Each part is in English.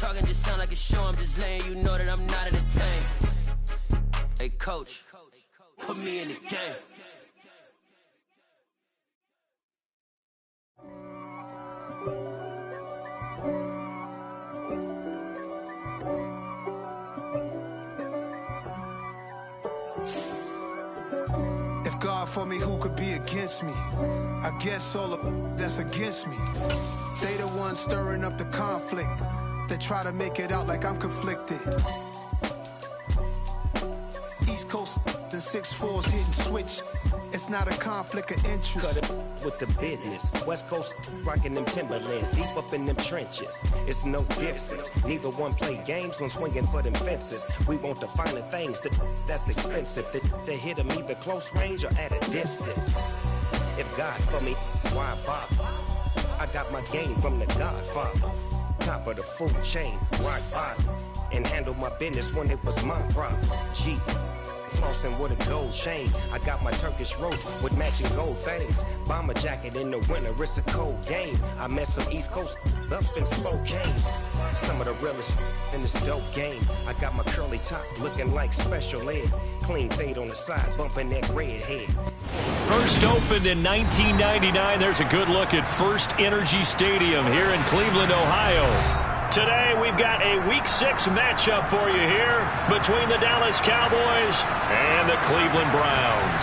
talking just sound like a show. I'm just letting you know that I'm not entertained. Hey, coach, put me in the game. If God for me, who could be against me? I guess all of that's against me. They the ones stirring up the conflict. They try to make it out like I'm conflicted. East Coast, the 6'4's hitting switch. It's not a conflict of interest. Cut it with the business. West Coast rocking them Timberlands, deep up in them trenches. It's no difference. Neither one play games when swinging for them fences. We want the finer things that's expensive. They hit them either close range or at a distance. If God for me, why bother? I got my game from the Godfather. Top of the food chain, rock bottom. And handle my business when it was my problem. G. Flossing with a gold chain. I got my Turkish rope with matching gold things. Bomber jacket in the winter, it's a cold game. I met some East Coast up in Spokane. Some of the realest in this dope game. I got my curly top looking like special ed. Clean fade on the side, bumping that red head. First opened in 1999. There's a good look at First Energy Stadium here in Cleveland, Ohio. Today, we've got a Week 6 matchup for you here between the Dallas Cowboys and the Cleveland Browns.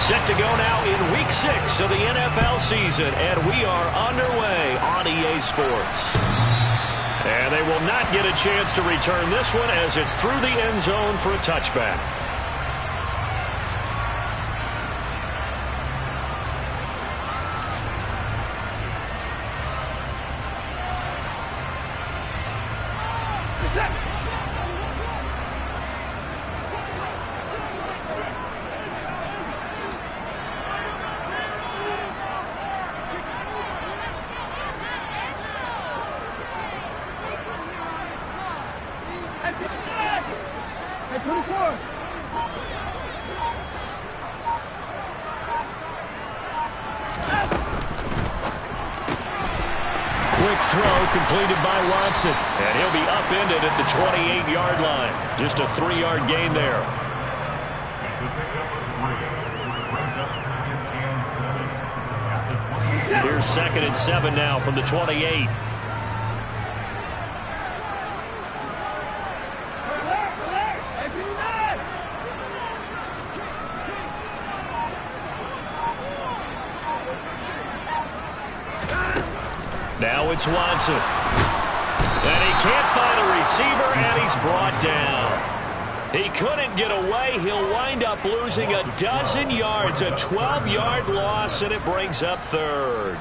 Set to go now in Week 6 of the NFL season, and we are underway on EA Sports. And they will not get a chance to return this one as it's through the end zone for a touchback. Quick throw completed by Watson. And he'll be upended at the 28-yard line. Just a 3-yard gain there. Here's 2nd and 7 now from the 28. Now it's Watson. And he can't find a receiver, and he's brought down. He couldn't get away. He'll wind up losing a dozen yards, a 12-yard loss, and it brings up 3rd.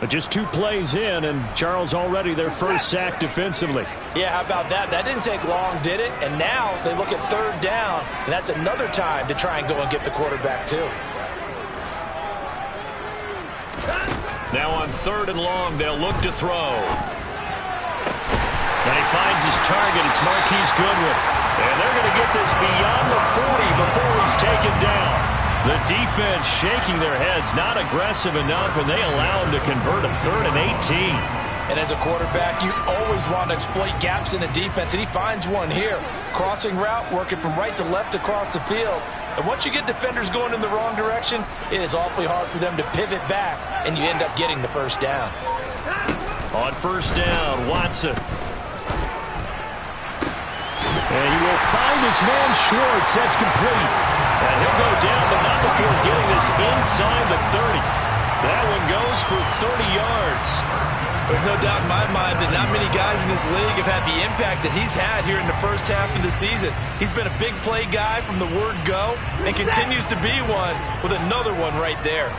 But just 2 plays in, and Charles already their first sack defensively. Yeah, how about that? That didn't take long, did it? And now they look at 3rd down, and that's another time to try and go and get the quarterback, too. Now on 3rd and long, they'll look to throw. And he finds his target. It's Marquise Goodwin. And they're going to get this beyond the 40 before he's taken down. The defense shaking their heads, not aggressive enough, and they allow him to convert a 3rd and 18. And as a quarterback, you always want to exploit gaps in the defense, and he finds one here. Crossing route, working from right to left across the field. And once you get defenders going in the wrong direction, it is awfully hard for them to pivot back, and you end up getting the first down. On 1st down, Watson. And he will find his man Schwartz. That's complete. And he'll go down, but not before getting this inside the 30. That one goes for 30 yards. There's no doubt in my mind that not many guys in this league have had the impact that he's had here in the first half of the season. He's been a big play guy from the word go and continues to be one with another one right there.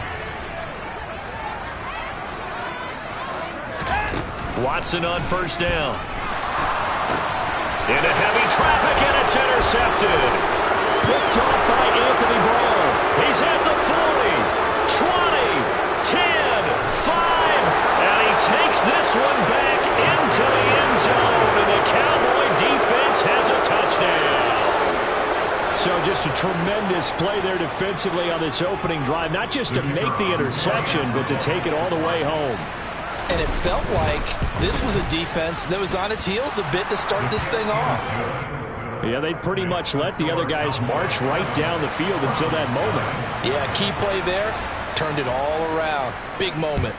Watson on 1st down. Into heavy traffic, and it's intercepted. Picked off by Anthony Brown. He's at the 40, 20, 10, 5, and he takes So just a tremendous play there defensively on this opening drive. Not just to make the interception, but to take it all the way home. And it felt like this was a defense that was on its heels a bit to start this thing off. Yeah, they pretty much let the other guys march right down the field until that moment. Yeah, key play there. Turned it all around. Big moment.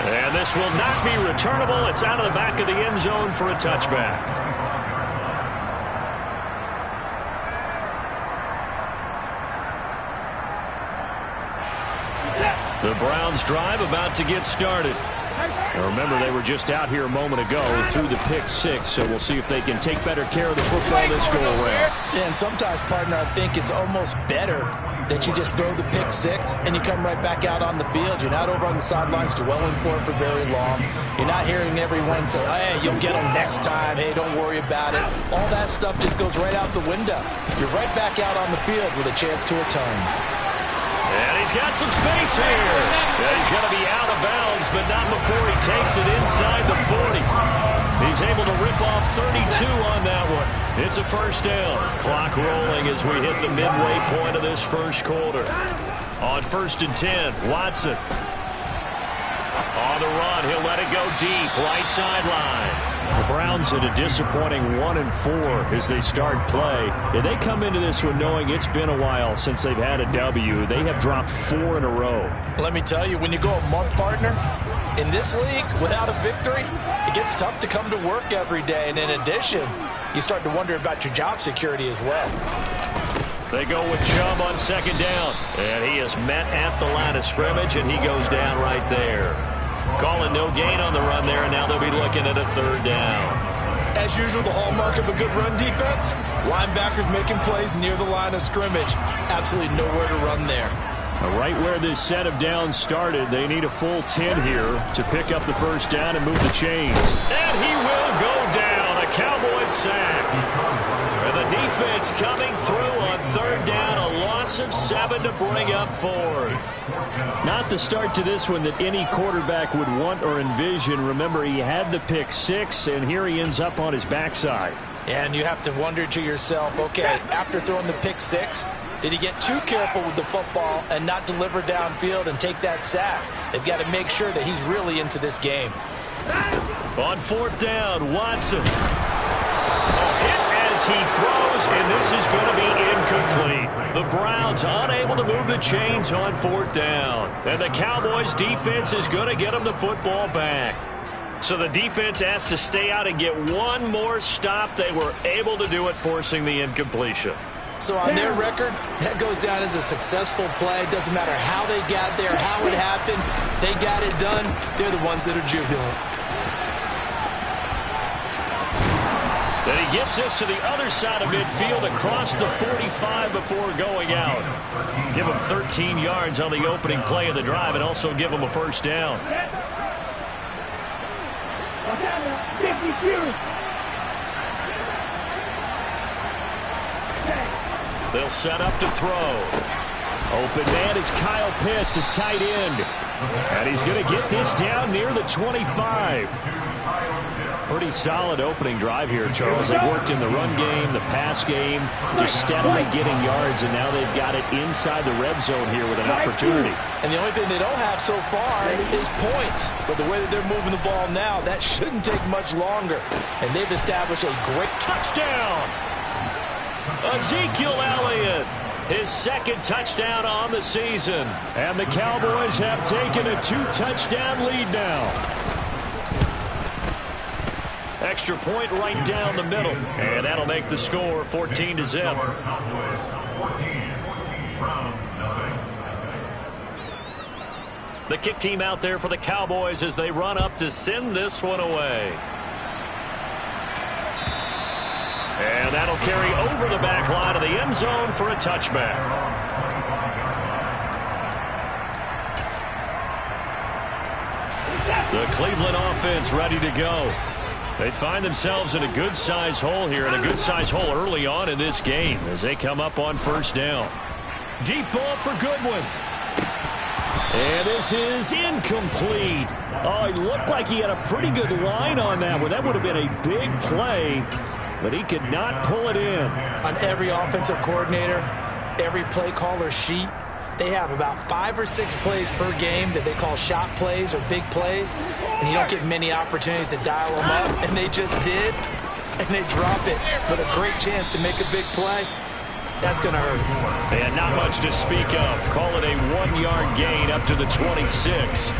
And this will not be returnable. It's out of the back of the end zone for a touchback. The Browns drive about to get started. Now remember, they were just out here a moment ago through the pick six, so we'll see if they can take better care of the football this go-around. Yeah, and sometimes, partner, I think it's almost better that you just throw the pick six and you come right back out on the field. You're not over on the sidelines dwelling for it for very long. You're not hearing everyone say, hey, you'll get them next time. Hey, don't worry about it. All that stuff just goes right out the window. You're right back out on the field with a chance to atone. And he's got some space here. Yeah, he's going to be out of bounds, but not before he takes it inside the 40. He's able to rip off 32 on that one. It's a first down. Clock rolling as we hit the midway point of this first quarter. On 1st and 10, Watson. On the run, he'll let it go deep, right sideline. The Browns at a disappointing 1-4 as they start play. And they come into this one knowing it's been a while since they've had a W. They have dropped 4 in a row. Let me tell you, when you go a month, partner, in this league, without a victory, it gets tough to come to work every day. And in addition, you start to wonder about your job security as well. They go with Chubb on 2nd down. And he is met at the line of scrimmage, and he goes down right there. Calling no gain on the run there, and now they'll be looking at a 3rd down. As usual, the hallmark of a good run defense, linebackers making plays near the line of scrimmage. Absolutely nowhere to run there. Right where this set of downs started, they need a full 10 here to pick up the 1st down and move the chains. And he will go down. A Cowboys sack. And the defense coming through on 3rd down. A loss of 7 to bring up 4th. Not the start to this one that any quarterback would want or envision. Remember, he had the pick 6, and here he ends up on his backside. And you have to wonder to yourself, okay, after throwing the pick 6, did he get too careful with the football and not deliver downfield and take that sack? They've got to make sure that he's really into this game. On 4th down, Watson. Hit as he throws, and this is going to be incomplete. The Browns unable to move the chains on 4th down. And the Cowboys defense is going to get them the football back. So the defense has to stay out and get one more stop. They were able to do it, forcing the incompletion. So on their record, that goes down as a successful play. Doesn't matter how they got there, how it happened. They got it done. They're the ones that are jubilant. Then he gets us to the other side of midfield across the 45 before going out. Give him 13 yards on the opening play of the drive and also give him a 1st down. They'll set up to throw. Open man is Kyle Pitts, his tight end. And he's going to get this down near the 25. Pretty solid opening drive here, Charles. They've worked in the run game, the pass game, just steadily getting yards, and now they've got it inside the red zone here with an opportunity. And the only thing they don't have so far is points. But the way that they're moving the ball now, that shouldn't take much longer. And they've established a great touchdown. Ezekiel Elliott, his 2nd touchdown on the season. And the Cowboys have taken a 2-touchdown lead now. Extra point right down the middle. And that'll make the score 14-0. The kick team out there for the Cowboys as they run up to send this one away. And that'll carry over the back line of the end zone for a touchback. The Cleveland offense ready to go. They find themselves in a good-sized hole here, and a good-sized hole early on in this game as they come up on 1st down. Deep ball for Goodwin. And this is incomplete. Oh, it looked like he had a pretty good line on that one. That would have been a big play, but he could not pull it in. On every offensive coordinator, every play caller sheet, they have about 5 or 6 plays per game that they call shot plays or big plays, and you don't get many opportunities to dial them up, and they just did, and they drop it with a great chance to make a big play. That's going to hurt. And not much to speak of. Call it a 1-yard gain up to the 26.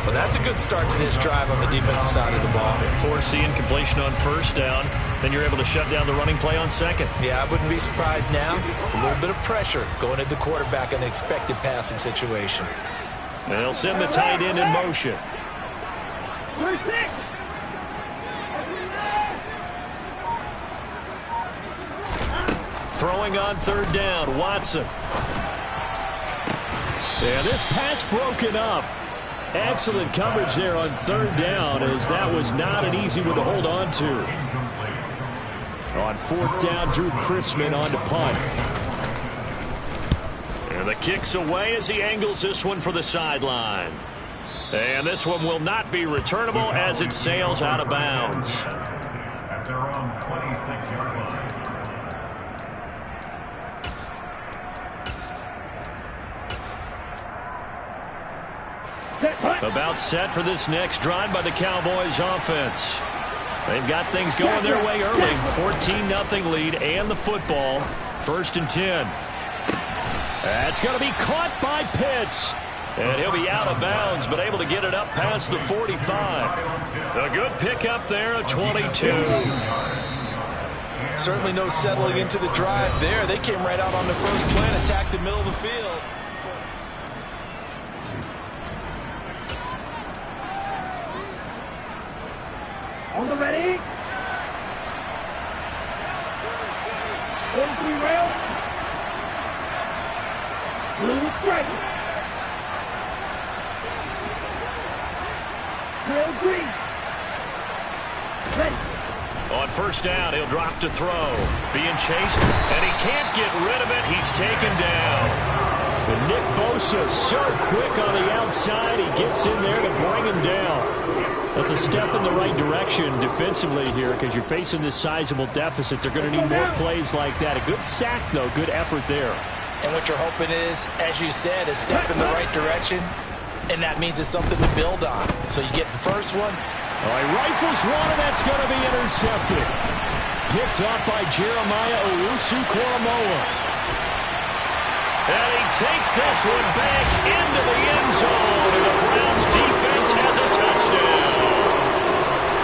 Well, that's a good start to this drive on the defensive side of the ball. Force the incompletion on first down. Then you're able to shut down the running play on second. Yeah, I wouldn't be surprised now. A little bit of pressure going at the quarterback in an expected passing situation. And they'll send the tight end in motion. Throwing on third down, Watson. Yeah, this pass broken up. Excellent coverage there on third down, as that was not an easy one to hold on to. On fourth down, Drew Chrisman on to punt. And the kick's away as he angles this one for the sideline. And this one will not be returnable as it sails out of bounds. At their own 26-yard line. About set for this next drive by the Cowboys offense. They've got things going their way early. 14-0 lead and the football. 1st and 10. That's going to be caught by Pitts. And he'll be out of bounds, but able to get it up past the 45. A good pickup there, a 22. Certainly no settling into the drive there. They came right out on the first play and attacked the middle of the field. On the ready. 43 rail. Blue strike. Trail green. Ready. On first down, he'll drop to throw. Being chased, and he can't get rid of it. He's taken down. But Nick Bosa so quick on the outside. He gets in there to bring him down. That's a step in the right direction defensively here, because you're facing this sizable deficit. They're going to need more plays like that. A good sack, though. Good effort there. And what you're hoping is, as you said, a step in the right direction, and that means it's something to build on. So you get the first one. All right, rifles one, and that's going to be intercepted. Picked up by Jeremiah Owusu-Koramoah. And he takes this one back into the end zone, and the Browns defense has a touchdown.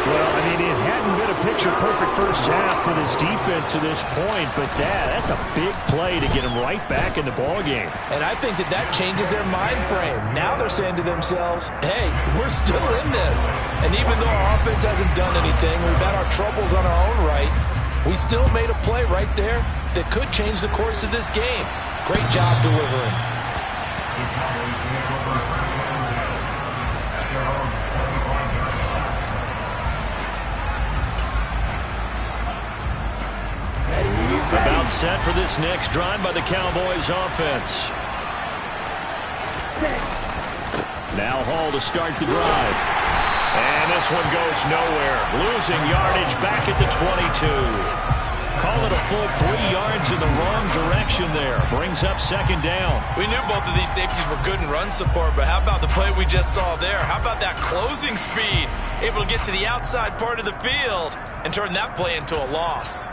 Well, I mean, it hadn't been a picture-perfect first half for this defense to this point, but that's a big play to get them right back in the ballgame. And I think that changes their mind frame. Now they're saying to themselves, hey, we're still in this. And even though our offense hasn't done anything, we've had our troubles on our own right, we still made a play right there that could change the course of this game. Great job delivering. About set for this next drive by the Cowboys offense. Now Hall to start the drive. And this one goes nowhere. Losing yardage back at the 22. Call it a full 3 yards in the wrong direction there. Brings up second down. We knew both of these safeties were good in run support, but how about the play we just saw there? How about that closing speed? Able to get to the outside part of the field and turn that play into a loss.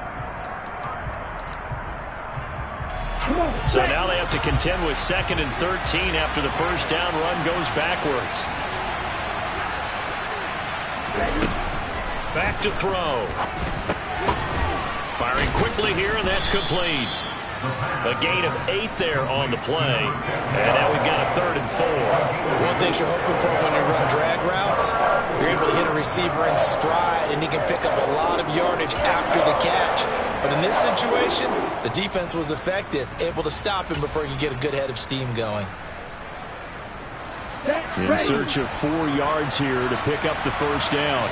So now they have to contend with 2nd and 13 after the first down run goes backwards. Back to throw. Firing quickly here, and that's complete. A gain of 8 there on the play. And now we've got a 3rd and 4. One thing you're hoping for when you run drag routes, you're able to hit a receiver in stride, and he can pick up a lot of yardage after the catch. But in this situation, the defense was effective, able to stop him before he could get a good head of steam going. In search of 4 yards here to pick up the first down.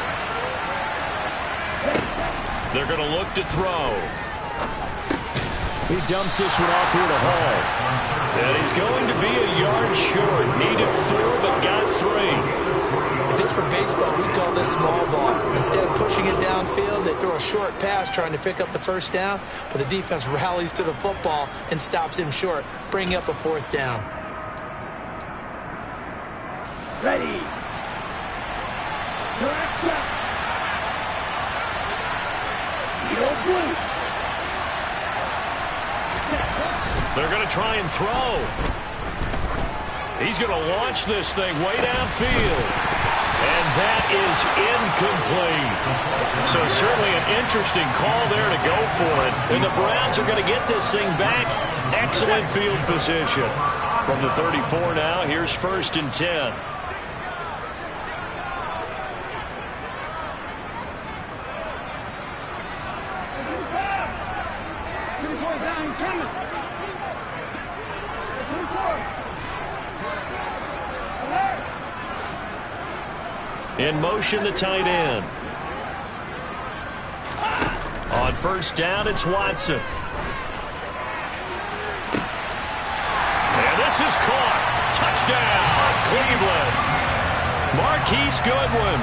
They're going to look to throw. He dumps this one off here to Hall. And he's going to be a yard short. Needed 4, but got 3. If this were baseball, we call this small ball. Instead of pushing it downfield, they throw a short pass trying to pick up the first down, but the defense rallies to the football and stops him short, bringing up a 4th down. Ready. Direct left. Field blue. They're going to try and throw. He's going to launch this thing way downfield. And that is incomplete. So certainly an interesting call there to go for it. And the Browns are going to get this thing back. Excellent field position. From the 34 now, here's 1st and 10. In motion, the tight end. On 1st down, it's Watson. And this is caught. Touchdown, Cleveland. Marquise Goodwin,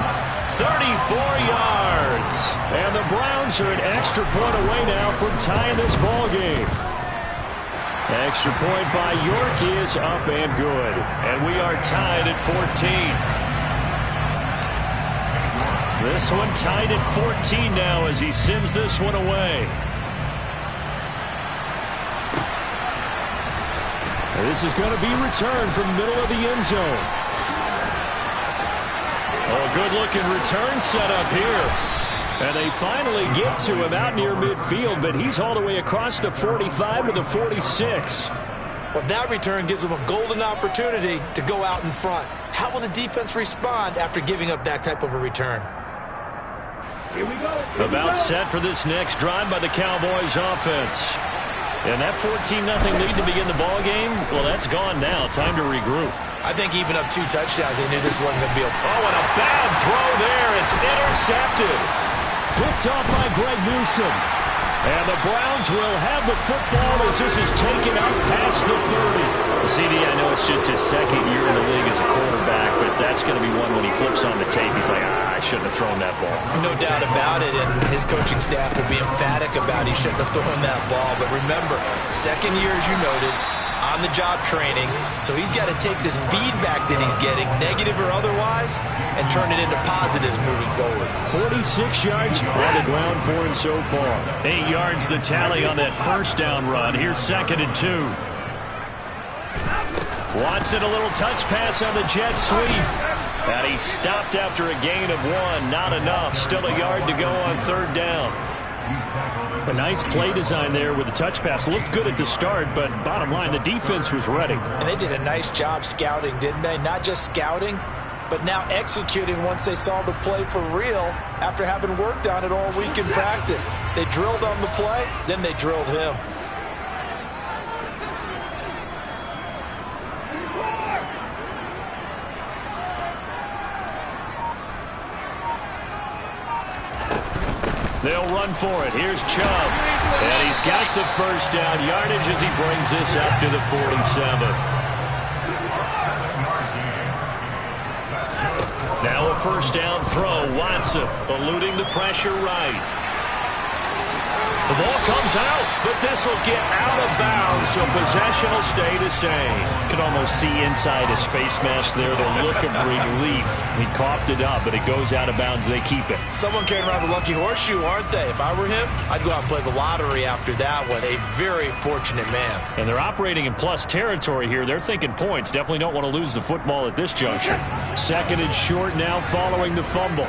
34 yards. And the Browns are an extra point away now from tying this ball game. Extra point by York is up and good. And we are tied at 14. This one tied at 14 now as he sends this one away. This is going to be returned from the middle of the end zone. Oh, good-looking return set up here. And they finally get to him out near midfield, but he's all the way across the 45 to the 46. Well, that return gives them a golden opportunity to go out in front. How will the defense respond after giving up that type of a return? Here we go. About set for this next drive by the Cowboys offense. And that 14-0 lead to begin the ball game, well, that's gone now. Time to regroup. I think even up 2 touchdowns, they knew this wasn't going to be a... Oh, and a bad throw there. It's intercepted. Picked off by Greg Newsome. And the Browns will have the football as this is taken up past the 30. CD, I know it's just his 2nd year in the league as a quarterback, but that's going to be one when he flips on the tape. He's like, I shouldn't have thrown that ball. No doubt about it, and his coaching staff will be emphatic about he shouldn't have thrown that ball. But remember, 2nd year, as you noted, on-the-job training, so he's got to take this feedback that he's getting, negative or otherwise, and turn it into positives moving forward. 46 yards on the ground for him so far. 8 yards the tally on that 1st down run. Here's 2nd and 2. Watson, a little touch pass on the jet sweep. And he stopped after a gain of 1. Not enough. Still a yard to go on 3rd down. A nice play design there with the touch pass. Looked good at the start, but bottom line, the defense was ready. And they did a nice job scouting, didn't they? Not just scouting, but now executing once they saw the play for real after having worked on it all week in practice. They drilled on the play, then they drilled him. They'll run for it. Here's Chubb. And he's got the 1st down yardage as he brings this up to the 47. Now a 1st down throw. Watson eluding the pressure right. The ball comes out, but this will get out of bounds, so possession will stay the same. You can almost see inside his face mask there the look of relief. He coughed it up, but it goes out of bounds. They keep it. Someone carrying around the lucky horseshoe, aren't they? If I were him, I'd go out and play the lottery after that one. A very fortunate man. And they're operating in plus territory here. They're thinking points. Definitely don't want to lose the football at this juncture. 2nd and short now following the fumble.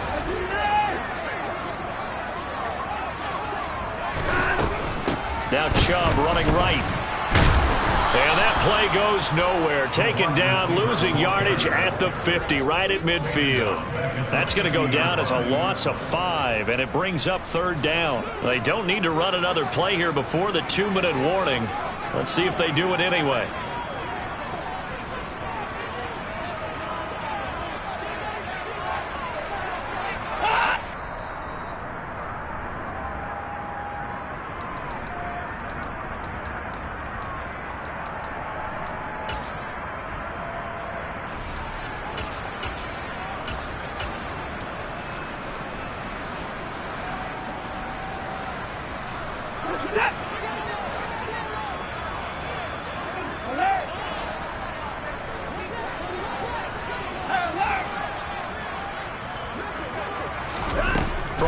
Now Chubb running right. And that play goes nowhere. Taken down, losing yardage at the 50, right at midfield. That's going to go down as a loss of 5, and it brings up 3rd down. They don't need to run another play here before the 2-minute warning. Let's see if they do it anyway.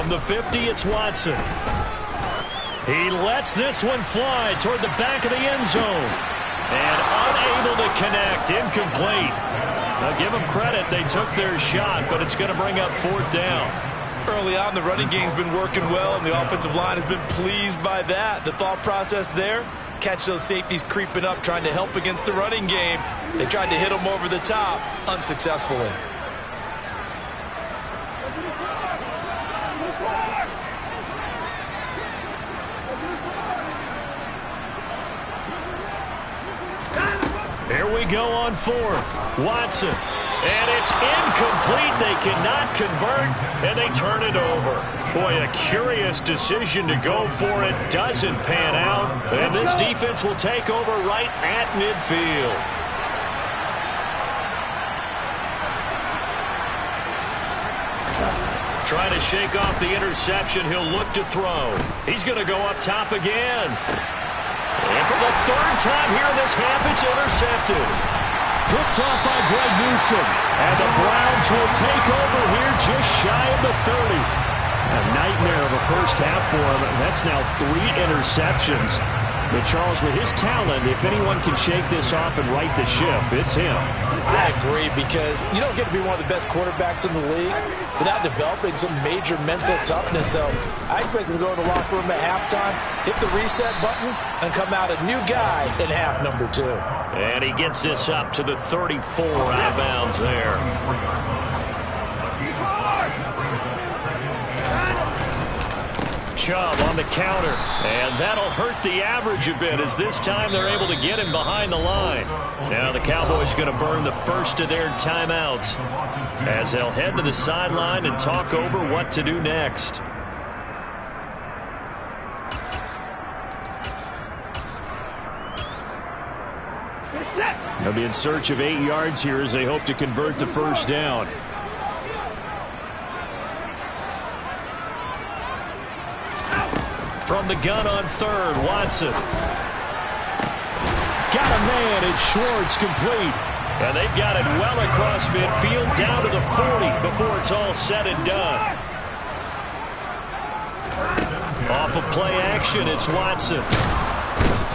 From the 50, it's Watson. He lets this one fly toward the back of the end zone. And unable to connect. Incomplete. Now, give them credit. They took their shot, but it's going to bring up 4th down. Early on, the running game's been working well, and the offensive line has been pleased by that. The thought process there, catch those safeties creeping up, trying to help against the running game. They tried to hit them over the top, unsuccessfully. Here we go on 4th. Watson. And it's incomplete. They cannot convert, and they turn it over. Boy, a curious decision to go for it. Doesn't pan out. And this defense will take over right at midfield. Trying to shake off the interception. He'll look to throw. He's going to go up top again. And for the 3rd time here in this half, it's intercepted. Picked off by Greg Newsome. And the Browns will take over here just shy of the 30. A nightmare of a first half for him. That's now 3 interceptions. But Charles, with his talent, if anyone can shake this off and right the ship, it's him. I agree, because you don't get to be one of the best quarterbacks in the league without developing some major mental toughness. So I expect him to go in the locker room at halftime, hit the reset button, and come out a new guy in half number 2. And he gets this up to the 34 out of bounds there. Chubb on the counter, and that'll hurt the average a bit, as this time they're able to get him behind the line. Now the Cowboys going to burn the first of their timeouts as they'll head to the sideline and talk over what to do next. They'll be in search of 8 yards here as they hope to convert the first down. From the gun on 3rd, Watson. Got a man, it's Schwartz, complete. And they've got it well across midfield, down to the 40 before it's all said and done. Off of play action, it's Watson.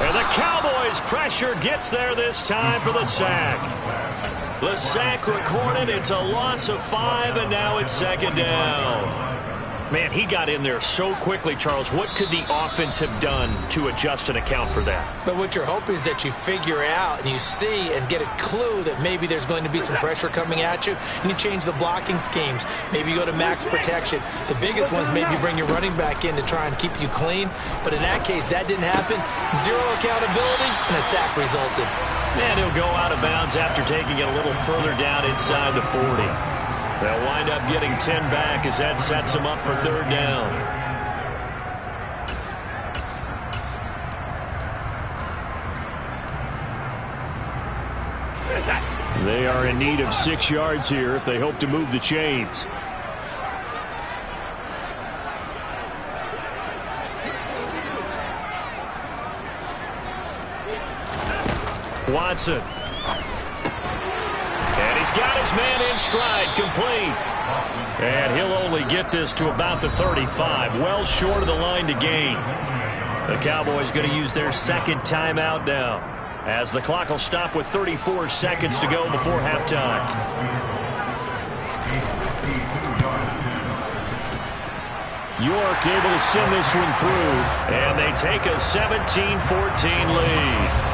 And the Cowboys pressure gets there this time for the sack. The sack recorded, it's a loss of 5, and now it's 2nd down. Man, he got in there so quickly, Charles. What could the offense have done to adjust and account for that? But what you're hoping is that you figure out and you see and get a clue that maybe there's going to be some pressure coming at you, and you change the blocking schemes. Maybe you go to max protection. The biggest one is maybe bring your running back in to try and keep you clean. But in that case, that didn't happen. 0 accountability, and a sack resulted. And he'll go out of bounds after taking it a little further down inside the 40. They'll wind up getting 10 back as that sets them up for 3rd down. They are in need of 6 yards here if they hope to move the chains. Watson. And he's got his man in stride, complete. And he'll only get this to about the 35, well short of the line to gain. The Cowboys going to use their 2nd timeout now, as the clock will stop with 34 seconds to go before halftime. York able to send this one through, and they take a 17-14 lead.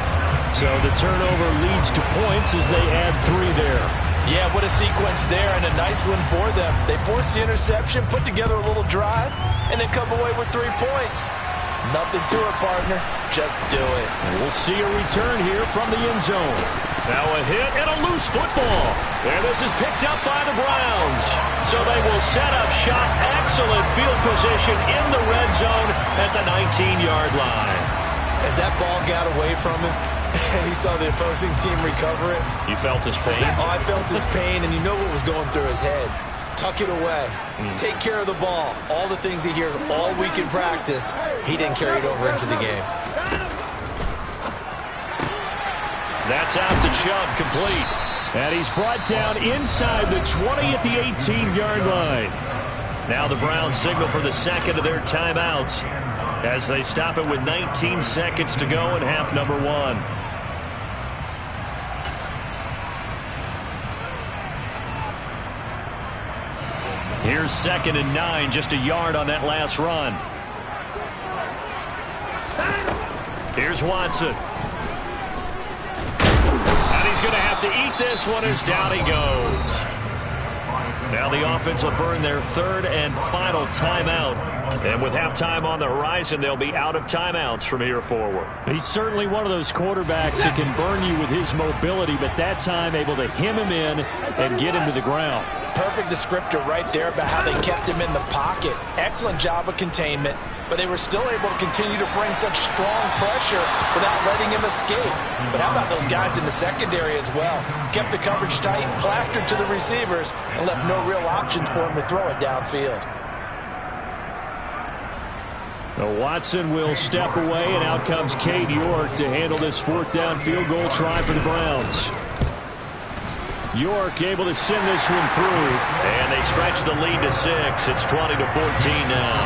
So the turnover leads to points as they add 3 there. Yeah, what a sequence there, and a nice one for them. They force the interception, put together a little drive, and then come away with 3 points. Nothing to it, partner. Just do it. And we'll see a return here from the end zone. Now a hit and a loose football. And this is picked up by the Browns. So they will set up shop. Excellent field position in the red zone at the 19-yard line. As that ball got away from him, and he saw the opposing team recover it. You felt his pain? Oh, I felt his pain, and you know what was going through his head. Tuck it away. Take care of the ball. All the things he hears all week in practice, he didn't carry it over into the game. That's out to Chubb, complete. And he's brought down inside the 20 at the 18-yard line. Now the Browns signal for the second of their timeouts as they stop it with 19 seconds to go in half number 1. Here's 2nd and 9, just a yard on that last run. Here's Watson. And he's going to have to eat this one as down he goes. Now the offense will burn their 3rd and final timeout. And with halftime on the horizon, they'll be out of timeouts from here forward. He's certainly one of those quarterbacks that can burn you with his mobility, but that time able to hem him in and get him to the ground. Perfect descriptor right there about how they kept him in the pocket. Excellent job of containment, but they were still able to continue to bring such strong pressure without letting him escape. But how about those guys in the secondary as well? Kept the coverage tight, plastered to the receivers, and left no real options for him to throw it downfield. Now Watson will step away, and out comes Cade York to handle this 4th down field goal try for the Browns. York able to send this one through. And they stretch the lead to 6. It's 20-14 now.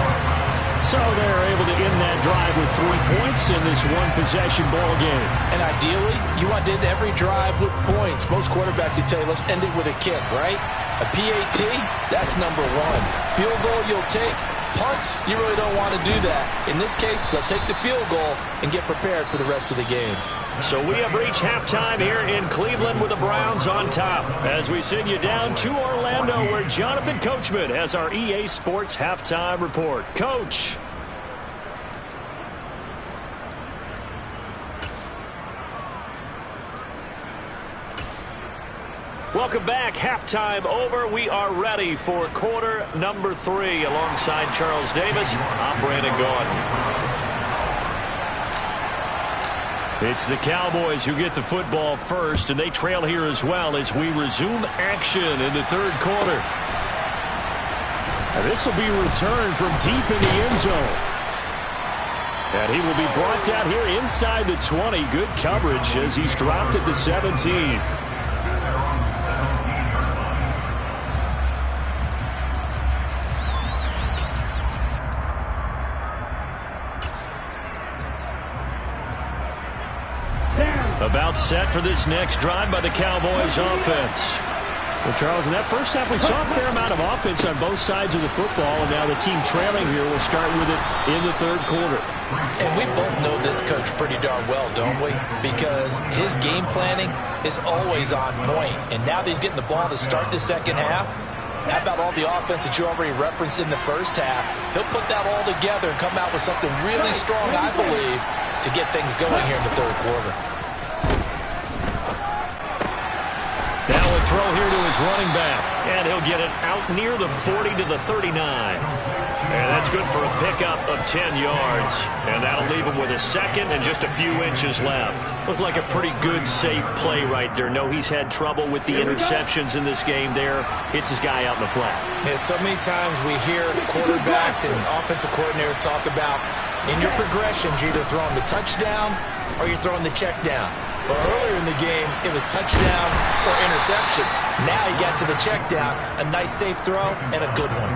So they're able to end that drive with 3 points in this one-possession ball game. And ideally, you want to end every drive with points. Most quarterbacks would tell you, let's end it with a kick, right? A PAT, that's number 1. Field goal, you'll take. Punts, you really don't want to do that. In this case, they'll take the field goal and get prepared for the rest of the game. So we have reached halftime here in Cleveland with the Browns on top. As we send you down to Orlando, where Jonathan Coachman has our EA Sports halftime report. Coach. Welcome back. Halftime over. We are ready for quarter number 3. Alongside Charles Davis, I'm Brandon Gaudin. It's the Cowboys who get the football first, and they trail here as well as we resume action in the 3rd quarter. And this will be returned from deep in the end zone. And he will be brought down here inside the 20. Good coverage as he's dropped at the 17. About set for this next drive by the Cowboys offense. Well, Charles, in that first half, we saw a fair amount of offense on both sides of the football, and now the team trailing here will start with it in the 3rd quarter. And we both know this coach pretty darn well, don't we? Because his game planning is always on point. And now that he's getting the ball to start the 2nd half, how about all the offense that you already referenced in the first half? He'll put that all together and come out with something really strong, I believe, to get things going here in the 3rd quarter. Now a throw here to his running back, and he'll get it out near the 40 to the 39. And that's good for a pickup of 10 yards. And that'll leave him with a 2nd and just a few inches left. Looked like a pretty good, safe play right there. No, he's had trouble with the interceptions in this game there. Hits his guy out in the flat. Yeah, so many times we hear quarterbacks and offensive coordinators talk about in your progressions, you're either throwing the touchdown or you're throwing the check down. But earlier in the game, it was touchdown or interception. Now he got to the check down, a nice safe throw, and a good one.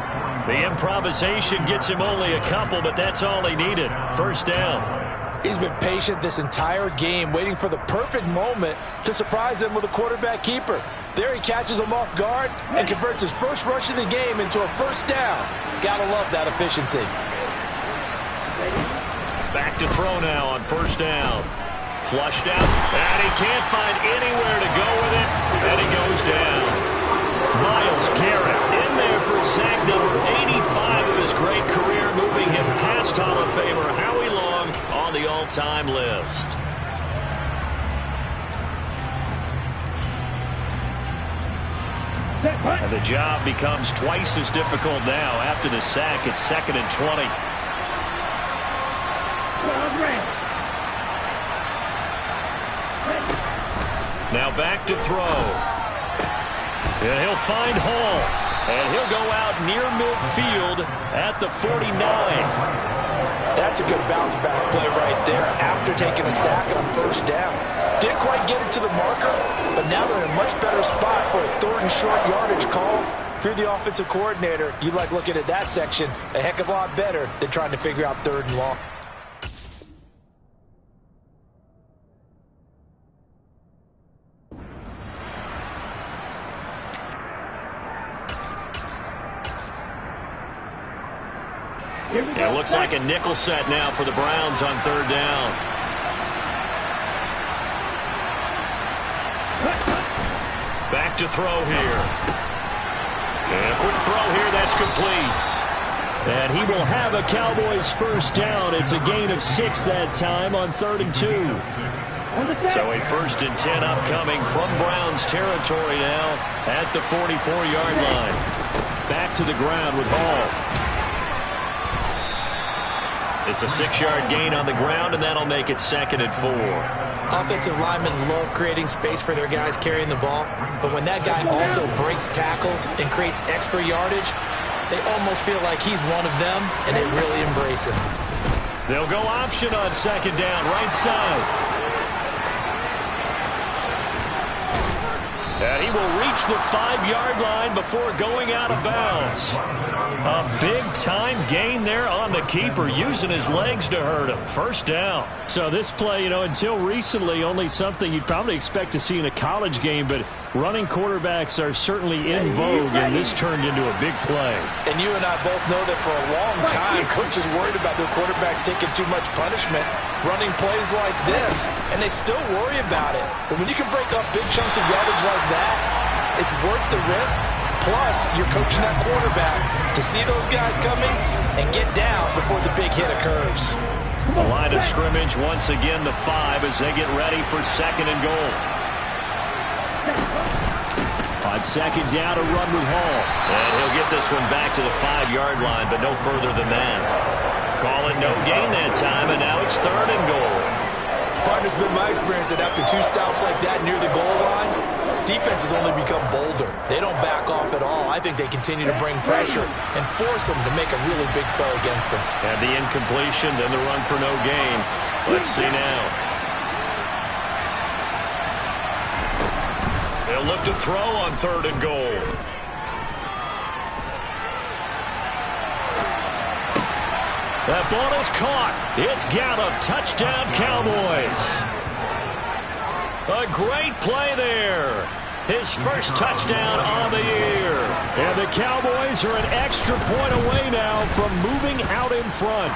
The improvisation gets him only a couple, but that's all he needed. 1st down. He's been patient this entire game, waiting for the perfect moment to surprise him with a quarterback keeper. There he catches him off guard and converts his first rush of the game into a 1st down. Gotta love that efficiency. Back to throw now on 1st down. Flushed out, and he can't find anywhere to go with it, and he goes down. Myles Garrett in there for sack number 85 of his great career, moving him past Hall of Famer Howie Long on the all-time list. And the job becomes twice as difficult now after the sack. It's 2nd and 20. Now back to throw. And he'll find Hall. And he'll go out near midfield at the 49. That's a good bounce back play right there after taking a sack on 1st down. Didn't quite get it to the marker, but now they're in a much better spot for a 3rd and short yardage call. If you're the offensive coordinator, you like looking at that section a heck of a lot better than trying to figure out 3rd and long. It looks like a nickel set now for the Browns on 3rd down. Back to throw here. And a quick throw here, that's complete. And he will have a Cowboys 1st down. It's a gain of 6 that time on 3rd and 2. So a 1st and 10 upcoming from Browns territory now at the 44-yard line. Back to the ground with Hall. It's a 6-yard gain on the ground, and that'll make it 2nd and 4. Offensive linemen love creating space for their guys carrying the ball, but when that guy also breaks tackles and creates extra yardage, they almost feel like he's one of them, and they really embrace him. They'll go option on 2nd down, right side. And he will reach the 5-yard line before going out of bounds. A big-time gain there on the keeper, using his legs to hurt him. 1st down. So this play, until recently, only something you'd probably expect to see in a college game, but running quarterbacks are certainly in vogue, and this turned into a big play. And you and I both know that for a long time, coaches worried about their quarterbacks taking too much punishment, running plays like this, and they still worry about it. But when you can break up big chunks of yardage like that, it's worth the risk. Plus, you're coaching that quarterback to see those guys coming and get down before the big hit occurs. The line of scrimmage once again the 5 as they get ready for 2nd and goal. On 2nd down, a run with Hall. And he'll get this one back to the 5-yard line, but no further than that. Call it no gain that time, and now it's 3rd and goal. Partner, it's been my experience that after 2 stops like that near the goal line, defenses only become bolder. They don't back off at all. I think they continue to bring pressure and force them to make a really big play against them. And the incompletion, then the run for no gain. Let's see now. They'll look to throw on 3rd and goal. That ball is caught. It's Gallup. Touchdown, Cowboys. A great play there. His 1st touchdown on the year. And the Cowboys are an extra point away now from moving out in front.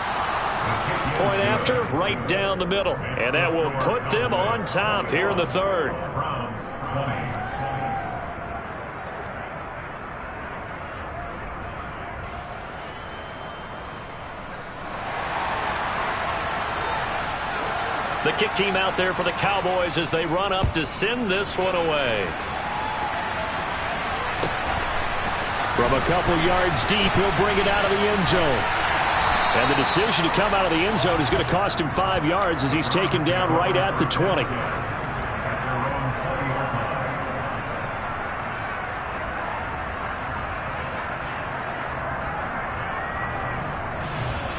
Point after, right down the middle. And that will put them on top here in the 3rd. The kick team out there for the Cowboys as they run up to send this one away. From a couple yards deep, he'll bring it out of the end zone. And the decision to come out of the end zone is going to cost him 5 yards as he's taken down right at the 20.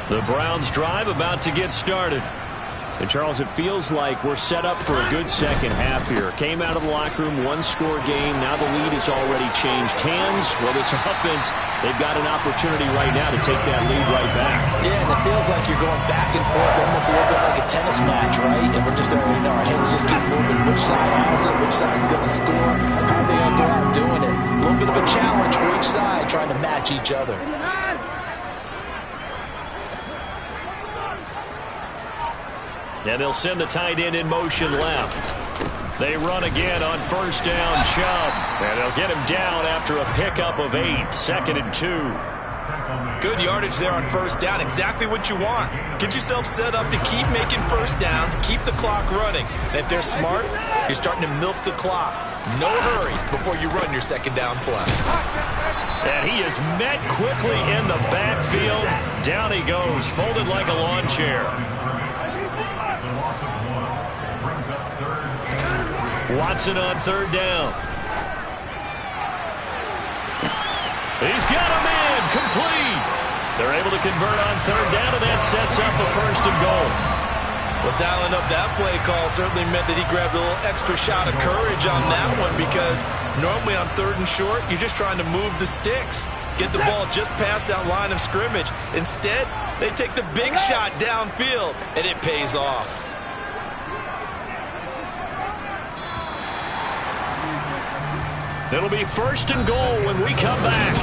The Browns drive about to get started. And, Charles, it feels like we're set up for a good second half here. Came out of the locker room, 1-score game. Now the lead has already changed hands. Well, this offense, they've got an opportunity right now to take that lead right back. Yeah, and it feels like you're going back and forth, almost a little bit like a tennis match, right? And we're just, our heads just keep moving. Which side has it? Which side's going to score? How are they going to go out doing it? A little bit of a challenge for each side, trying to match each other. And they'll send the tight end in motion left. They run again on 1st down, Chubb. And they'll get him down after a pickup of 8, 2nd and 2. Good yardage there on 1st down. Exactly what you want. Get yourself set up to keep making 1st downs, keep the clock running. And if they're smart, you're starting to milk the clock. No hurry before you run your 2nd down play. And he is met quickly in the backfield. Down he goes, folded like a lawn chair. Watson on 3rd down. He's got a man complete. They're able to convert on 3rd down, and that sets up a 1st and goal. Well, dialing up that play call certainly meant that he grabbed a little extra shot of courage on that one, because normally on 3rd and short, you're just trying to move the sticks, get the ball just past that line of scrimmage. Instead, they take the big shot downfield, and it pays off. It'll be 1st and goal when we come back.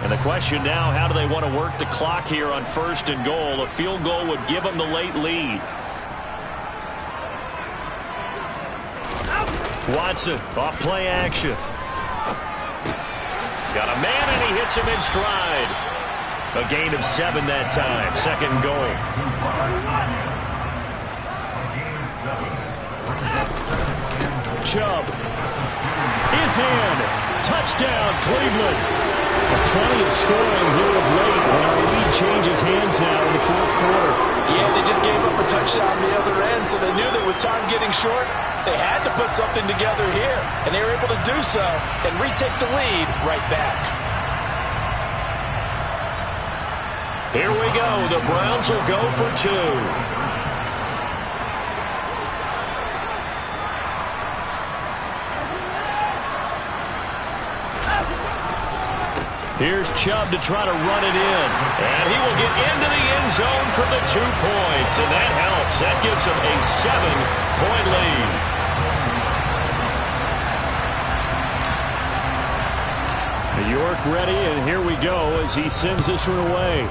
And the question now, how do they want to work the clock here on 1st and goal? A field goal would give them the late lead. Watson, off play action. He's got a man and he hits him in stride. A gain of 7 that time. 2nd and goal. Chubb is in. Touchdown, Cleveland. Plenty of scoring here of late when our lead changes hands now in the 4th quarter. Yeah, they just gave up a touchdown on the other end, so they knew that with time getting short, they had to put something together here, and they were able to do so and retake the lead right back. Here we go. The Browns will go for 2. Here's Chubb to try to run it in. And he will get into the end zone for the 2 points. And that helps. That gives him a 7-point lead. York ready, and here we go as he sends this one away.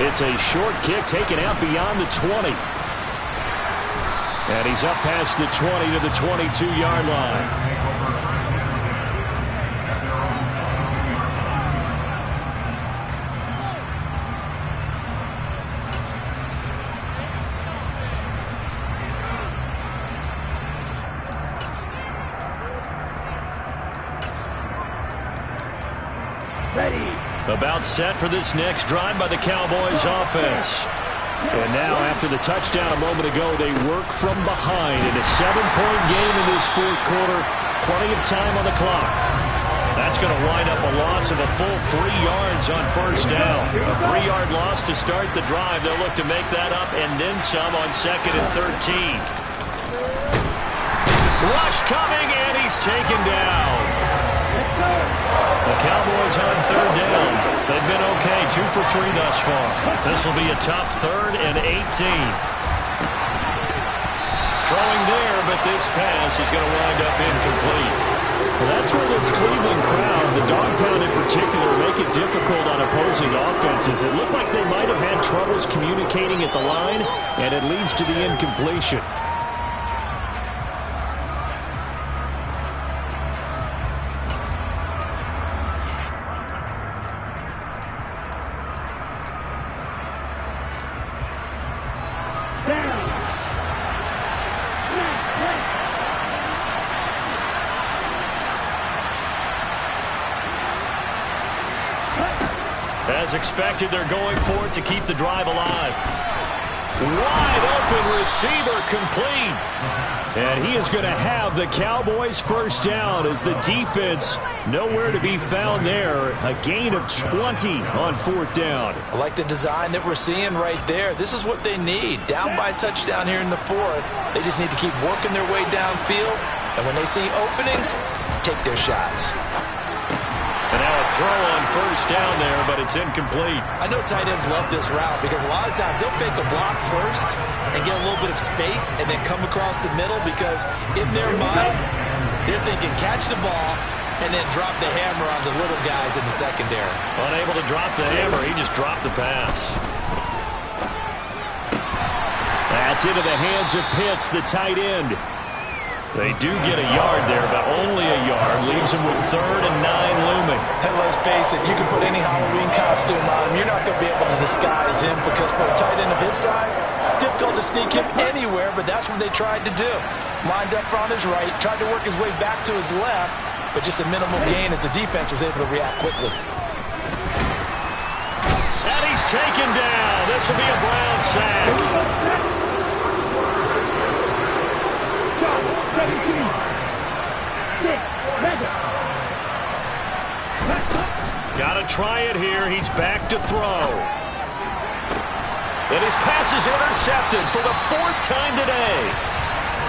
It's a short kick taken out beyond the 20. And he's up past the 20 to the 22-yard line. About set for this next drive by the Cowboys offense. And now after the touchdown a moment ago, they work from behind in a 7-point game in this 4th quarter. Plenty of time on the clock. That's going to wind up a loss of a full 3 yards on 1st down. A 3-yard loss to start the drive. They'll look to make that up and then some on 2nd and 13. Rush coming, and he's taken down. The Cowboys on 3rd down. They've been okay, 2 for 3 thus far. This will be a tough 3rd and 18. Throwing there, but this pass is going to wind up incomplete. Well, that's where this Cleveland crowd, the dog pound in particular, make it difficult on opposing offenses. It looked like they might have had troubles communicating at the line, and it leads to the incompletion. As expected, they're going for it to keep the drive alive. Wide open receiver complete. And he is going to have the Cowboys 1st down as the defense nowhere to be found there. A gain of 20 on 4th down. I like the design that we're seeing right there. This is what they need. Down by a touchdown here in the 4th. They just need to keep working their way downfield. And when they see openings, take their shots. And now a throw on 1st down there, but it's incomplete. I know tight ends love this route because a lot of times they'll fake a block first and get a little bit of space and then come across the middle, because in their mind, they're thinking catch the ball and then drop the hammer on the little guys in the secondary. Unable to drop the hammer, he just dropped the pass. That's into the hands of Pitts, the tight end. They do get a yard there, but only a yard. Leaves him with 3rd and 9 looming. And let's face it, you can put any Halloween costume on him. You're not going to be able to disguise him, because for a tight end of his size, difficult to sneak him anywhere, but that's what they tried to do. Lined up on his right, tried to work his way back to his left, but just a minimal gain as the defense was able to react quickly. And he's taken down. This will be a Brown sack. 17. 6. Mega. Got to try it here. He's back to throw. And his pass is intercepted for the 4th time today.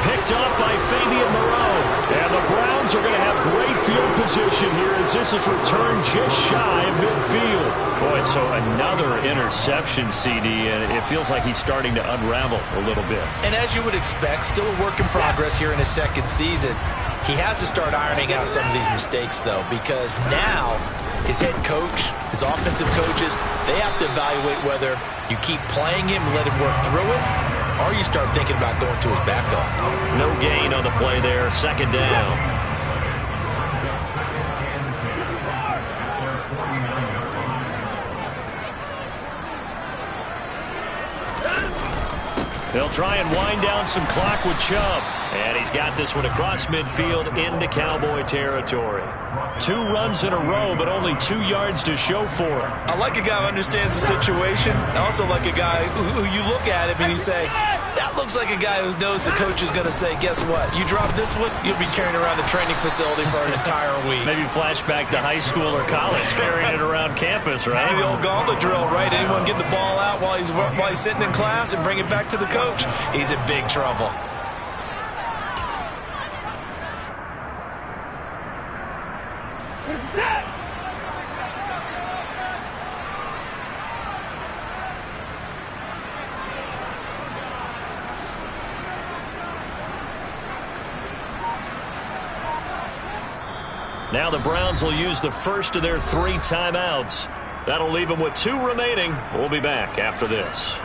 Picked up by Fabian Moreau. And the Browns are going to have great field position here as this is returned just shy of midfield. Boy, so another interception, CD, and it feels like he's starting to unravel a little bit. And as you would expect, still a work in progress here in his 2nd season. He has to start ironing out some of these mistakes, though, because now his head coach, his offensive coaches, they have to evaluate whether you keep playing him and let him work through it, or you start thinking about going to his backup. No gain on the play there. 2nd down. They'll try and wind down some clock with Chubb. And he's got this one across midfield into Cowboy territory. 2 runs in a row, but only 2 yards to show for it. I like a guy who understands the situation. I also like a guy who you look at him and you say, that looks like a guy who knows the coach is going to say, guess what? You drop this one, you'll be carrying around the training facility for an entire week. Maybe flashback to high school or college, carrying it around campus, right? The old gauntlet drill, right? Anyone get the ball out while he's sitting in class and bring it back to the coach? He's in big trouble. Now the Browns will use the first of their 3 timeouts. That'll leave them with 2 remaining. We'll be back after this.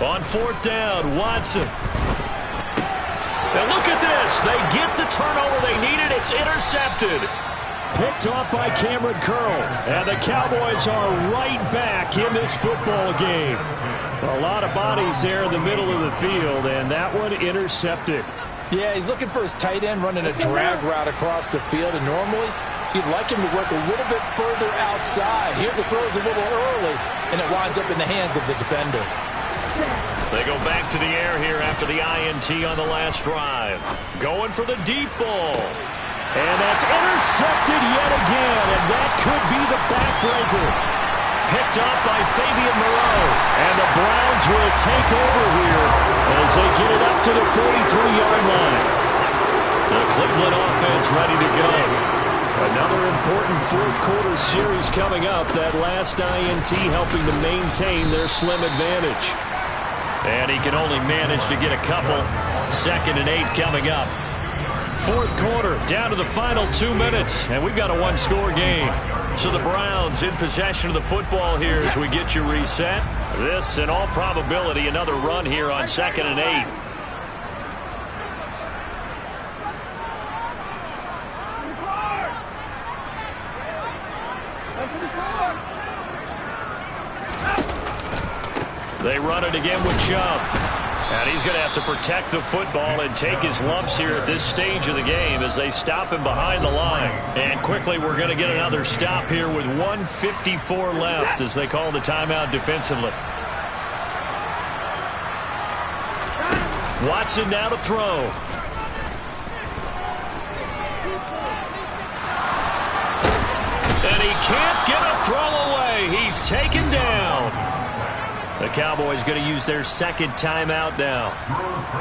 On 4th down, Watson. Now look at this. They get the turnover they needed. It's intercepted. Picked off by Cameron Curl. And the Cowboys are right back in this football game. A lot of bodies there in the middle of the field, and that one intercepted. Yeah, he's looking for his tight end running a drag route across the field, and normally you'd like him to work a little bit further outside. Here the throw is a little early, and it winds up in the hands of the defender. They go back to the air here after the INT on the last drive. Going for the deep ball. And that's intercepted yet again, and that could be the backbreaker. Picked up by Fabian Moreau. And the Browns will take over here as they get it up to the 43-yard line. The Cleveland offense ready to go. Another important 4th quarter series coming up. That last INT helping to maintain their slim advantage. And he can only manage to get a couple. 2nd and 8 coming up. 4th quarter, down to the final 2 minutes. And we've got a 1-score game. So the Browns in possession of the football here as we get you reset. This, in all probability, another run here on 2nd and 8. They run it again with Chubb. And he's going to have to protect the football and take his lumps here at this stage of the game as they stop him behind the line. And quickly we're going to get another stop here with 1:54 left as they call the timeout defensively. Watson now to throw. And he can't get a throw away. He's taken down. The Cowboys going to use their 2nd timeout now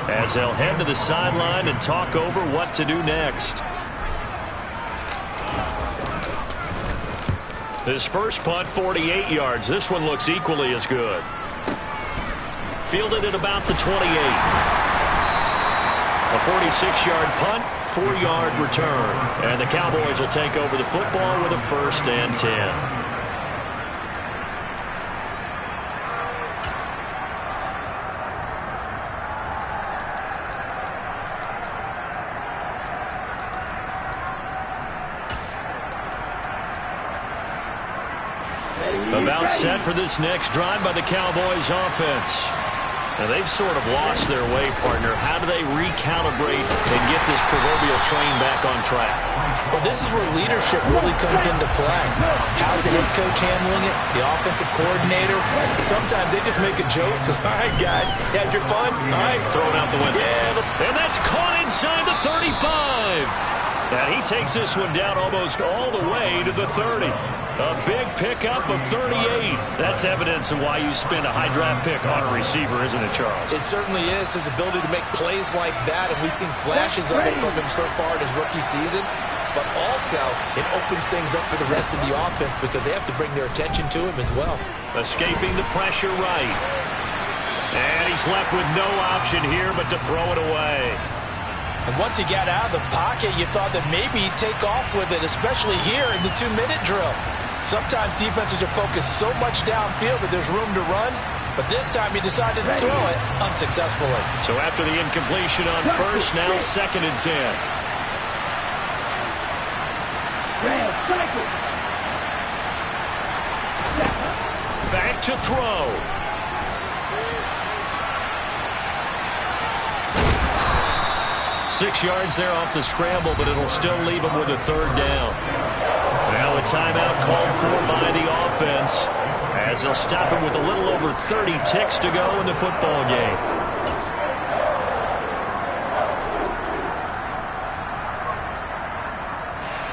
as they'll head to the sideline and talk over what to do next. His first punt, 48 yards. This one looks equally as good. Fielded at about the 28. A 46-yard punt, 4-yard return. And the Cowboys will take over the football with a 1st and 10. About set for this next drive by the Cowboys offense. Now they've sort of lost their way, partner. How do they recalibrate and get this proverbial train back on track? Well, this is where leadership really comes into play. How's the head coach handling it? The offensive coordinator? Sometimes they just make a joke. All right, guys, you had your fun? All right. Throw it out the window. Yeah. And that's caught inside the 35. And he takes this one down almost all the way to the 30. A big pickup of 38. That's evidence of why you spend a high draft pick on a receiver, isn't it, Charles? It certainly is. His ability to make plays like that, and we've seen flashes of it from him so far in his rookie season. But also, it opens things up for the rest of the offense because they have to bring their attention to him as well. Escaping the pressure right. And he's left with no option here but to throw it away. And once he got out of the pocket, you thought that maybe he'd take off with it, especially here in the 2-minute drill. Sometimes defenses are focused so much downfield that there's room to run, but this time he decided to throw it unsuccessfully. So after the incompletion on 1st, now 2nd and 10. Back to throw. Six yards there off the scramble, but it'll still leave him with a 3rd down. Now a timeout called for by the offense as they'll stop him with a little over 30 ticks to go in the football game.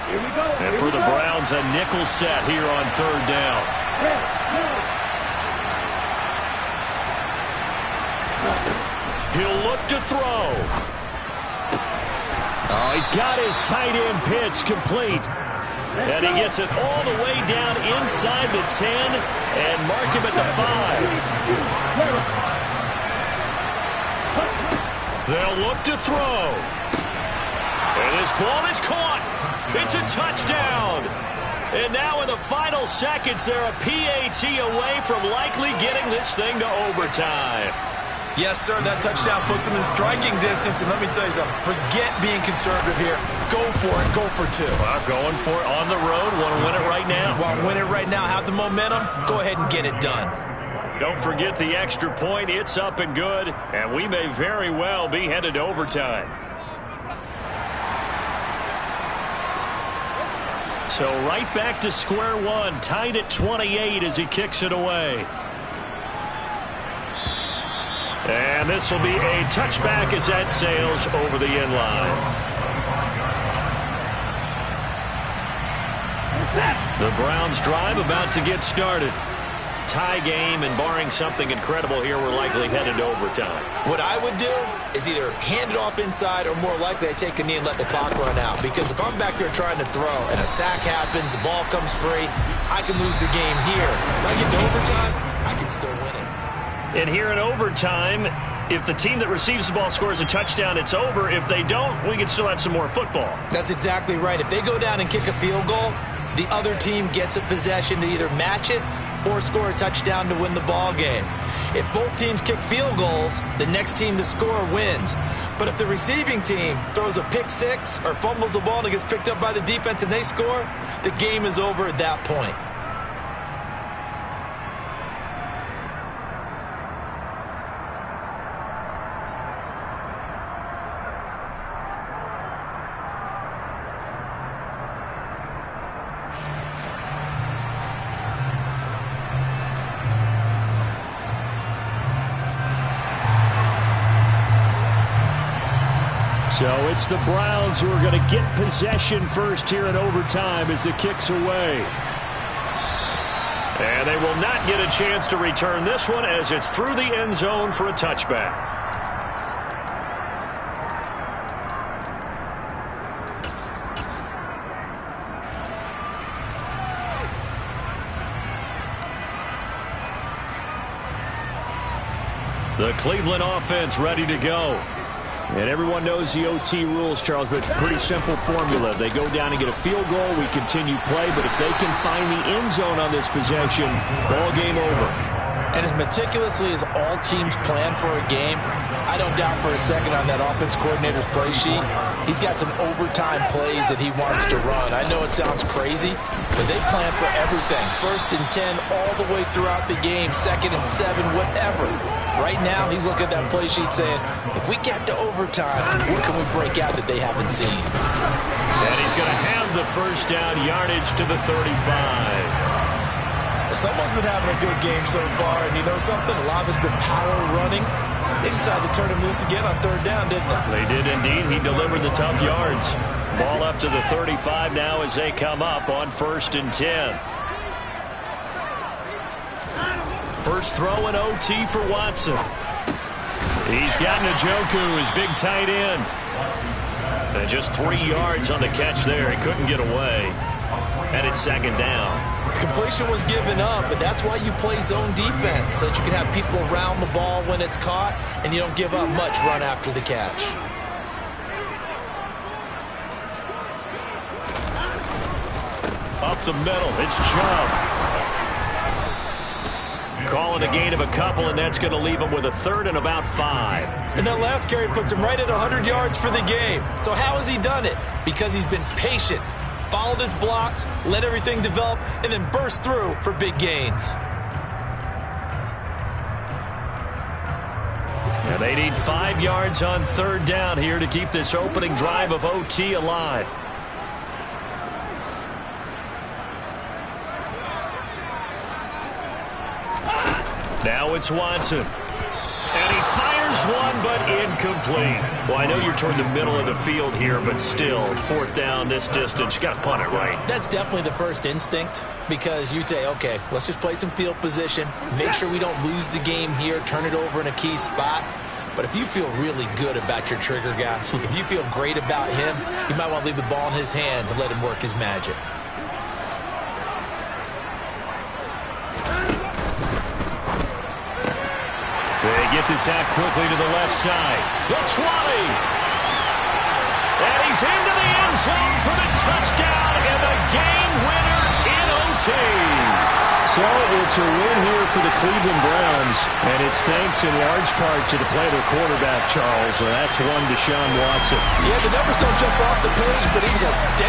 Here we go. And for the Browns, a nickel set here on 3rd down. He'll look to throw. Oh, he's got his tight end pitch complete. And he gets it all the way down inside the 10 and mark him at the 5. They'll look to throw. And this ball is caught. It's a touchdown. And now in the final seconds, they're a PAT away from likely getting this thing to overtime. Yes, sir, that touchdown puts him in striking distance. And let me tell you something, forget being conservative here. Go for it, go for 2. Well, going for it on the road. Want to win it right now? Want to win it right now, have the momentum, go ahead and get it done. Don't forget the extra point. It's up and good, and we may very well be headed to overtime. So right back to square one, tied at 28 as he kicks it away. And this will be a touchback as that sails over the end line. The Browns drive about to get started. Tie game, and barring something incredible here, we're likely headed to overtime. What I would do is either hand it off inside or more likely I take a knee and let the clock run out. Because if I'm back there trying to throw and a sack happens, the ball comes free, I can lose the game here. If I get to overtime, I can still win it. And here in overtime, if the team that receives the ball scores a touchdown, it's over. If they don't, we can still have some more football. That's exactly right. If they go down and kick a field goal, the other team gets a possession to either match it or score a touchdown to win the ball game. If both teams kick field goals, the next team to score wins. But if the receiving team throws a pick six or fumbles the ball and it gets picked up by the defense and they score, the game is over at that point. So it's the Browns who are going to get possession first here in overtime as the kick's away. And they will not get a chance to return this one as it's through the end zone for a touchback. The Cleveland offense ready to go. And everyone knows the OT rules, Charles, but pretty simple formula. They go down and get a field goal, we continue play, but if they can find the end zone on this possession, ball game over. And as meticulously as all teams plan for a game, I don't doubt for a second on that offense coordinator's play sheet, he's got some overtime plays that he wants to run. I know it sounds crazy, but they plan for everything. 1st and 10 all the way throughout the game, 2nd and 7, whatever. Right now, he's looking at that play sheet saying, if we get to overtime, what can we break out that they haven't seen? And he's going to have the first down yardage to the 35. Someone's been having a good game so far, and you know something? A lot of it's been power running. They decided to turn him loose again on 3rd down, didn't they? They did indeed. He delivered the tough yards. Ball up to the 35 now as they come up on 1st and 10. First throw in OT for Watson. He's got Njoku, his big tight end. And just 3 yards on the catch there. He couldn't get away. And it's 2nd down. Completion was given up, but that's why you play zone defense, so that you can have people around the ball when it's caught, and you don't give up much run after the catch. Up the middle, it's Chubb. Calling a gain of a couple, and that's going to leave him with a 3rd and about 5. And that last carry puts him right at 100 yards for the game. So how has he done it? Because he's been patient, followed his blocks, let everything develop, and then burst through for big gains. And they need 5 yards on 3rd down here to keep this opening drive of OT alive. Now it's Watson. And he fires one, but incomplete. Well, I know you're toward the middle of the field here, but still, 4th down this distance. You got to punt it right. That's definitely the first instinct, because you say, okay, let's just play some field position, make sure we don't lose the game here, turn it over in a key spot. But if you feel really good about your trigger guy, if you feel great about him, you might want to leave the ball in his hands and let him work his magic. They get this out quickly to the left side. The 20. And he's into the end zone for the touchdown and the game winner in OT. So it's a win here for the Cleveland Browns, and it's thanks in large part to the play of their quarterback, Charles. And that's one Deshaun Watson. Yeah, the numbers don't jump